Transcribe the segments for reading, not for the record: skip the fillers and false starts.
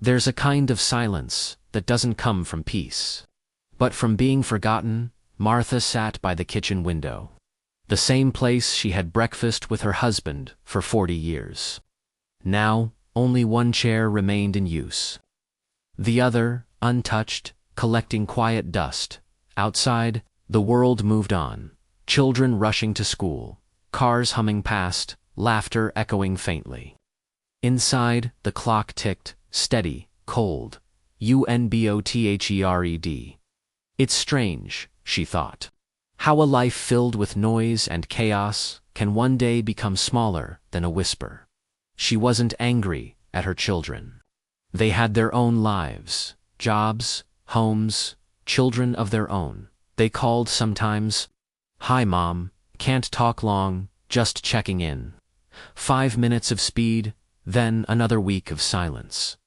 There's a kind of silence that doesn't come from peace, but from being forgotten. Martha sat by the kitchen window, the same place she had breakfast with her husband for 40 years. Now, only one chair remained in use. The other, untouched, collecting quiet dust. Outside, the world moved on, children rushing to school, cars humming past, laughter echoing faintly. Inside, the clock ticked, steady, cold. Unbothed. It's strange, she thought, how a life filled with noise and chaos can one day become smaller than a whisper. She wasn't angry at her children. They had their own lives, jobs, homes, children of their own. They called sometimes. "Hi, Mom, can't talk long, just checking in." 5 minutes of speed, then another week of silence.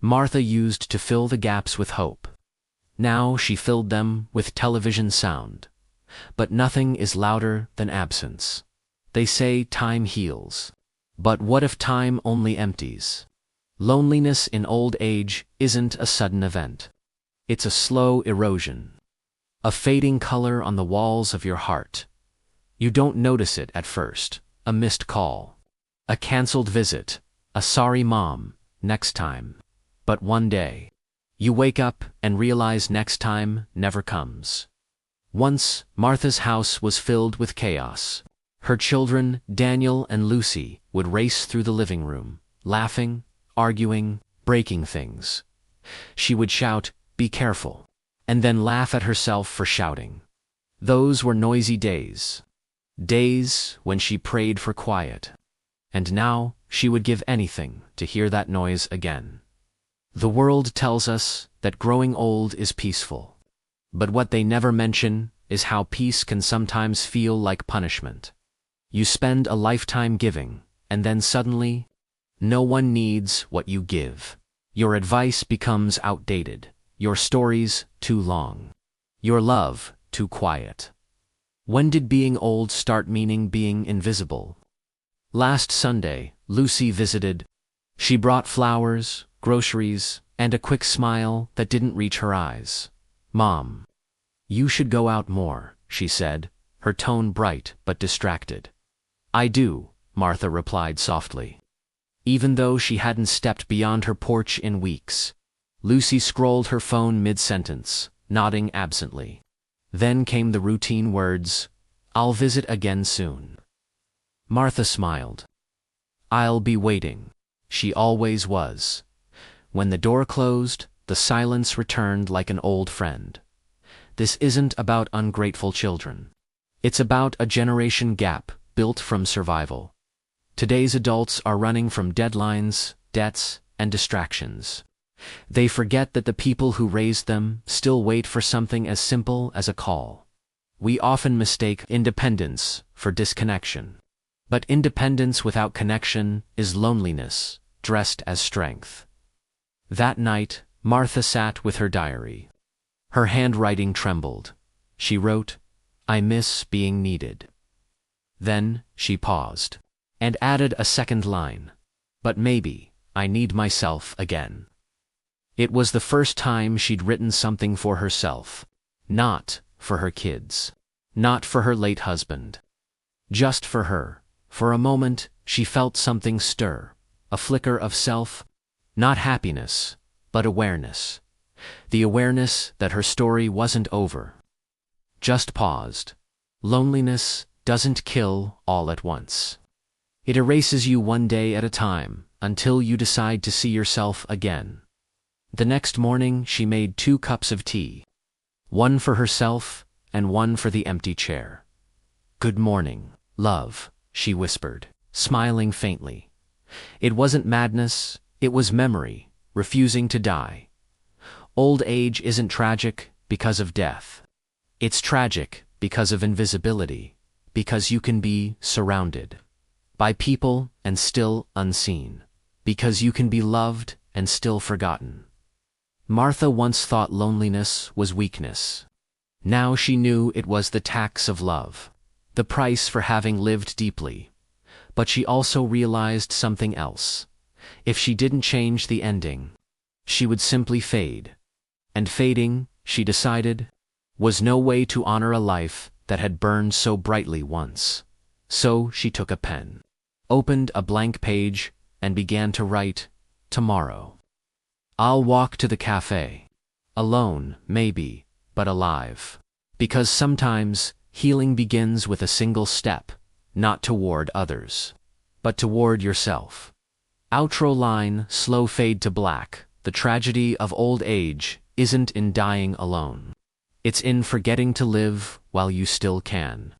Martha used to fill the gaps with hope. Now she filled them with television sound. But nothing is louder than absence. They say time heals. But what if time only empties? Loneliness in old age isn't a sudden event. It's a slow erosion. A fading color on the walls of your heart. You don't notice it at first. A missed call. A canceled visit. A sorry mom, next time. But one day, you wake up and realize next time never comes. Once, Martha's house was filled with chaos. Her children, Daniel and Lucy, would race through the living room, laughing, arguing, breaking things. She would shout, "Be careful," and then laugh at herself for shouting. Those were noisy days. Days when she prayed for quiet. And now, she would give anything to hear that noise again. The world tells us that growing old is peaceful. But what they never mention is how peace can sometimes feel like punishment. You spend a lifetime giving, and then suddenly, no one needs what you give. Your advice becomes outdated, your stories too long, your love too quiet. When did being old start meaning being invisible? Last Sunday, Lucy visited. She brought flowers, groceries, and a quick smile that didn't reach her eyes. "Mom, you should go out more," she said, her tone bright but distracted. "I do," Martha replied softly. Even though she hadn't stepped beyond her porch in weeks, Lucy scrolled her phone mid-sentence, nodding absently. Then came the routine words, "I'll visit again soon." Martha smiled. "I'll be waiting." She always was. When the door closed, the silence returned like an old friend. This isn't about ungrateful children. It's about a generation gap built from survival. Today's adults are running from deadlines, debts, and distractions. They forget that the people who raised them still wait for something as simple as a call. We often mistake independence for disconnection. But independence without connection is loneliness, dressed as strength. That night, Martha sat with her diary. Her handwriting trembled. She wrote, "I miss being needed." Then she paused, and added a second line, "But maybe I need myself again." It was the first time she'd written something for herself, not for her kids, not for her late husband. Just for her. For a moment, she felt something stir, a flicker of self, not happiness, but awareness. The awareness that her story wasn't over. Just paused. Loneliness doesn't kill all at once. It erases you one day at a time, until you decide to see yourself again. The next morning, she made 2 cups of tea. One for herself, and one for the empty chair. "Good morning, love," she whispered, smiling faintly. It wasn't madness, it was memory, refusing to die. Old age isn't tragic because of death. It's tragic because of invisibility, because you can be surrounded by people and still unseen, because you can be loved and still forgotten. Martha once thought loneliness was weakness. Now she knew it was the tax of love, the price for having lived deeply. But she also realized something else. If she didn't change the ending, she would simply fade. And fading, she decided, was no way to honor a life that had burned so brightly once. So she took a pen, opened a blank page, and began to write, "Tomorrow. I'll walk to the cafe. Alone, maybe, but alive." Because sometimes, healing begins with a single step, not toward others, but toward yourself. Outro line, slow fade to black. The tragedy of old age isn't in dying alone. It's in forgetting to live while you still can.